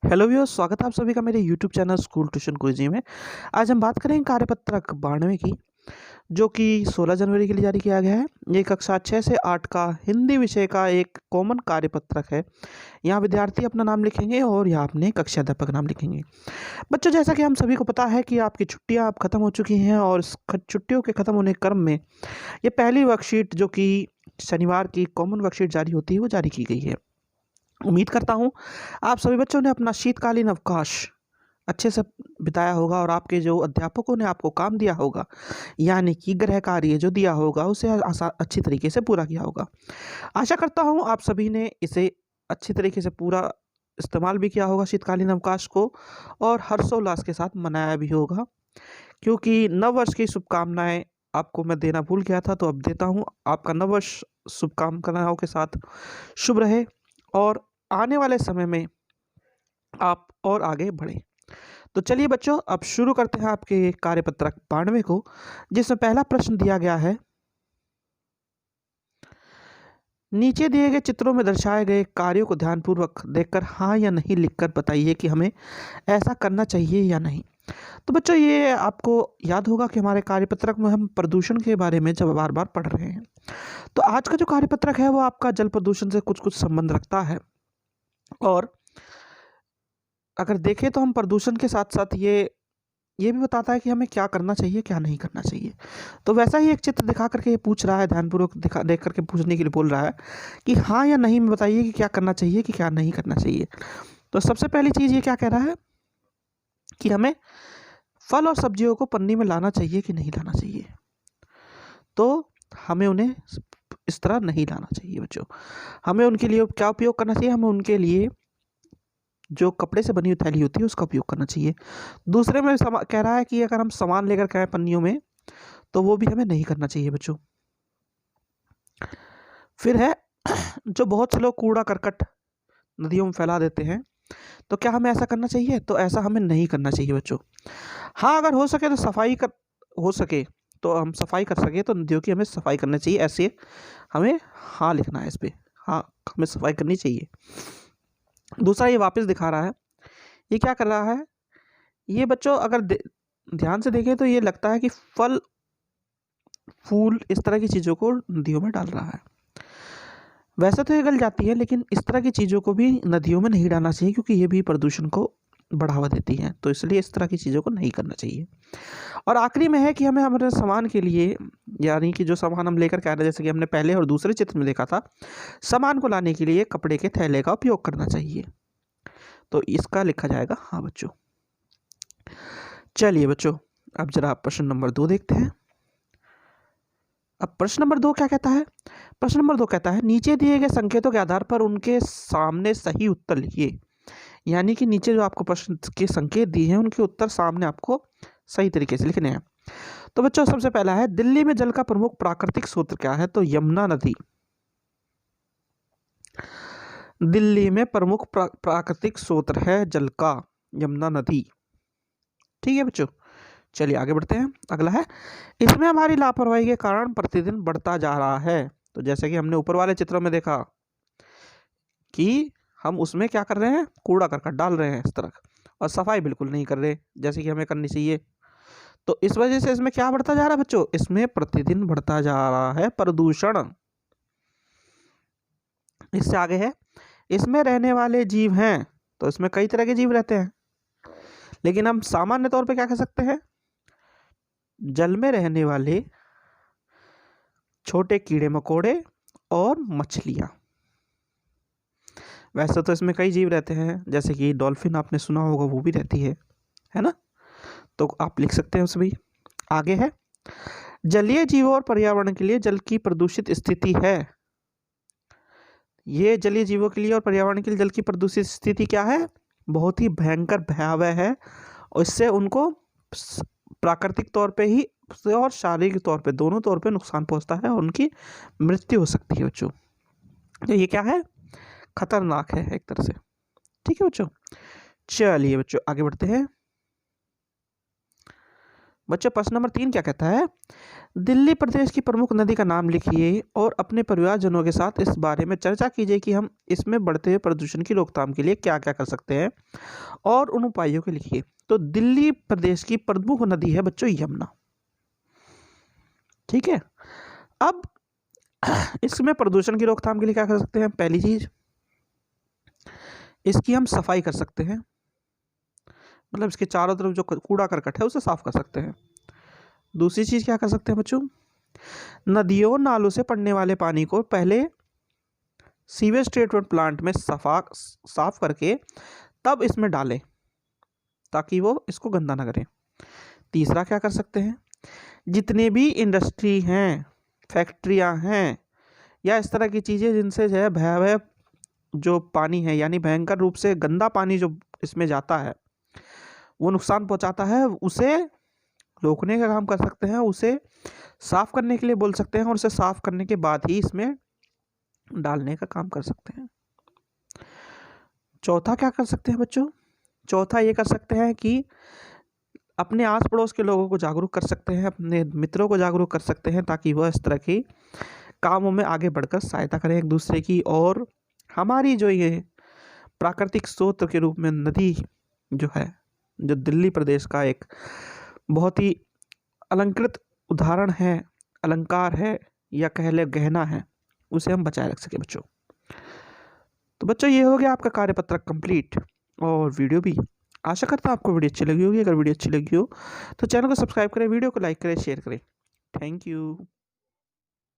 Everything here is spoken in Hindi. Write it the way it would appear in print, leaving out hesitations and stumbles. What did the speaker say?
हेलो व्यूअर्स, स्वागत है आप सभी का मेरे यूट्यूब चैनल स्कूल ट्यूशन गुरुजी में। आज हम बात करेंगे कार्यपत्रक 92 की, जो कि 16 जनवरी के लिए जारी किया गया है। ये कक्षा 6 से 8 का हिंदी विषय का एक कॉमन कार्यपत्रक है। यहाँ विद्यार्थी अपना नाम लिखेंगे और यहाँ अपने कक्षा अध्यापक नाम लिखेंगे। बच्चों, जैसा कि हम सभी को पता है कि आपकी छुट्टियाँ अब खत्म हो चुकी हैं और इस छुट्टियों के खत्म होने के क्रम में ये पहली वर्कशीट, जो कि शनिवार की कॉमन वर्कशीट जारी होती है, वो जारी की गई है। उम्मीद करता हूँ आप सभी बच्चों ने अपना शीतकालीन अवकाश अच्छे से बिताया होगा और आपके जो अध्यापकों ने आपको काम दिया होगा, यानी कि गृह कार्य जो दिया होगा, उसे अच्छी तरीके से पूरा किया होगा। आशा करता हूँ आप सभी ने इसे अच्छी तरीके से पूरा इस्तेमाल भी किया होगा शीतकालीन अवकाश को, और हर्षोल्लास के साथ मनाया भी होगा, क्योंकि नव वर्ष की शुभकामनाएं आपको मैं देना भूल गया था, तो अब देता हूँ। आपका नव वर्ष शुभकामनाओं के साथ शुभ रहे और आने वाले समय में आप और आगे बढ़ें। तो चलिए बच्चों, अब शुरू करते हैं आपके कार्यपत्रक 92 को, जिसमें पहला प्रश्न दिया गया है। नीचे दिए गए चित्रों में दर्शाए गए कार्यों को ध्यानपूर्वक देखकर हाँ या नहीं लिखकर बताइए कि हमें ऐसा करना चाहिए या नहीं। तो बच्चों, ये आपको याद होगा कि हमारे कार्यपत्रक में हम प्रदूषण के बारे में जब बार बार पढ़ रहे हैं, तो आज का जो कार्यपत्रक है वो आपका जल प्रदूषण से कुछ कुछ संबंध रखता है। और अगर देखें तो हम प्रदूषण के साथ साथ ये भी बताता है कि हमें क्या करना चाहिए, क्या नहीं करना चाहिए। तो वैसा ही एक चित्र दिखा करके ये पूछ रहा है, ध्यानपूर्वक देख करके पूछने के लिए बोल रहा है कि हाँ या नहीं में बताइए कि क्या करना चाहिए, कि क्या नहीं करना चाहिए। तो सबसे पहली चीज़ ये क्या कह रहा है कि हमें फल और सब्जियों को पन्नी में लाना चाहिए कि नहीं लाना चाहिए। तो हमें उन्हें इस तरह नहीं लाना चाहिए बच्चों। हमें उनके लिए क्या उपयोग करना चाहिए? हमें उनके लिए जो कपड़े से बनी हुई थैली होती है उसका उपयोग करना चाहिए। दूसरे में कह रहा है कि अगर हम सामान लेकर के आए पन्नियों में, तो वो भी हमें नहीं करना चाहिए बच्चों। फिर है जो बहुत से लोग कूड़ा करकट नदियों में फैला देते हैं, तो क्या हमें ऐसा करना चाहिए? तो ऐसा हमें नहीं करना चाहिए बच्चों। हाँ, अगर हो सके तो हो सके तो हम सफाई कर सके तो नदियों की हमें सफाई करना चाहिए। ऐसे हमें हाँ लिखना है इस पे। हाँ, हमें सफाई करनी चाहिए। दूसरा, ये वापस दिखा रहा है, ये क्या कर रहा है? ये बच्चों अगर ध्यान से देखें तो ये लगता है कि फल फूल इस तरह की चीज़ों को नदियों में डाल रहा है। वैसे तो ये गल जाती है, लेकिन इस तरह की चीज़ों को भी नदियों में नहीं डालना चाहिए, क्योंकि ये भी प्रदूषण को बढ़ावा देती हैं। तो इसलिए इस तरह की चीज़ों को नहीं करना चाहिए। और आखिरी में है कि हमें हमारे सामान के लिए, यानी कि जो सामान हम लेकर के आ रहे हैं, जैसे कि हमने पहले और दूसरे चित्र में देखा था, सामान को लाने के लिए कपड़े के थैले का उपयोग करना चाहिए। तो इसका लिखा जाएगा हाँ बच्चों। चलिए बच्चों, अब जरा प्रश्न नंबर 2 देखते हैं। अब प्रश्न नंबर 2 क्या कहता है? प्रश्न नंबर 2 कहता है, नीचे दिए गए संकेतों के आधार पर उनके सामने सही उत्तर लिखिए। यानी कि नीचे जो आपको प्रश्न के संकेत दिए हैं, उनके उत्तर सामने आपको सही तरीके से लिखने हैं। तो बच्चों, सबसे पहला है, दिल्ली में जल का प्रमुख प्राकृतिक स्रोत क्या है? तो यमुना नदी। दिल्ली में प्रमुख प्राकृतिक स्रोत है जल का यमुना नदी। ठीक है बच्चों, चलिए आगे बढ़ते हैं। अगला है, इसमें हमारी लापरवाही के कारण प्रतिदिन बढ़ता जा रहा है। तो जैसे कि हमने ऊपर वाले चित्रों में देखा कि हम उसमें क्या कर रहे हैं, कूड़ा करकट डाल रहे हैं इस तरह, और सफाई बिल्कुल नहीं कर रहे जैसे कि हमें करनी चाहिए। तो इस वजह से इसमें क्या बढ़ता जा रहा है बच्चों? इसमें प्रतिदिन बढ़ता जा रहा है प्रदूषण। इससे आगे है, इसमें रहने वाले जीव हैं। तो इसमें कई तरह के जीव रहते हैं, लेकिन हम सामान्य तौर पे क्या कह सकते हैं? जल में रहने वाले छोटे कीड़े मकोड़े और मछलियां। वैसे तो इसमें कई जीव रहते हैं, जैसे कि डॉल्फिन आपने सुना होगा, वो भी रहती है ना? तो आप लिख सकते हैं उसे भी। आगे है, जलीय जीवों और पर्यावरण के लिए जल की प्रदूषित स्थिति है। ये जलीय जीवों के लिए और पर्यावरण के लिए जल की प्रदूषित स्थिति क्या है? बहुत ही भयंकर भयावह है, और इससे उनको प्राकृतिक तौर पे ही और शारीरिक तौर पे, दोनों तौर पे नुकसान पहुंचता है, और उनकी मृत्यु हो सकती है बच्चों। तो ये क्या है? खतरनाक है एक तरह से। ठीक है बच्चों, चलिए बच्चों आगे बढ़ते हैं। बच्चों प्रश्न नंबर 3 क्या कहता है, दिल्ली प्रदेश की प्रमुख नदी का नाम लिखिए और अपने परिवारजनों के साथ इस बारे में चर्चा कीजिए कि हम इसमें बढ़ते हुए प्रदूषण की रोकथाम के लिए क्या क्या कर सकते हैं और उन उपायों को लिखिए। तो दिल्ली प्रदेश की प्रमुख नदी है बच्चों यमुना। ठीक है, अब इसमें प्रदूषण की रोकथाम के लिए क्या कर सकते हैं, पहली चीज इसकी हम सफाई कर सकते हैं, मतलब इसके चारों तरफ जो कूड़ा करकट है उसे साफ कर सकते हैं। दूसरी चीज क्या कर सकते हैं बच्चों, नदियों नालों से पड़ने वाले पानी को पहले सीवेज ट्रीटमेंट प्लांट में साफ करके तब इसमें डालें ताकि वो इसको गंदा ना करें। तीसरा क्या कर सकते हैं, जितने भी इंडस्ट्री हैं, फैक्ट्रियां हैं या इस तरह की चीज़ें जिनसे जो है भयावह जो पानी है यानी भयंकर रूप से गंदा पानी जो इसमें जाता है वो नुकसान पहुंचाता है, उसे रोकने का काम कर सकते हैं, उसे साफ करने के लिए बोल सकते हैं और उसे साफ करने के बाद ही इसमें डालने का काम कर सकते हैं। चौथा क्या कर सकते हैं बच्चों, चौथा ये कर सकते हैं कि अपने आस पड़ोस के लोगों को जागरूक कर सकते हैं, अपने मित्रों को जागरूक कर सकते हैं ताकि वह इस तरह की कामों में आगे बढ़कर सहायता करें एक दूसरे की। और हमारी जो ये प्राकृतिक स्रोत के रूप में नदी जो है, जो दिल्ली प्रदेश का एक बहुत ही अलंकृत उदाहरण है, अलंकार है या कह ले गहना है, उसे हम बचाए रख सके बच्चों। तो बच्चों ये हो गया आपका कार्यपत्रक कंप्लीट और वीडियो भी। आशा करता हूँ आपको वीडियो अच्छी लगी होगी। अगर वीडियो अच्छी लगी हो तो चैनल को सब्सक्राइब करें, वीडियो को लाइक करें, शेयर करें। Thank you.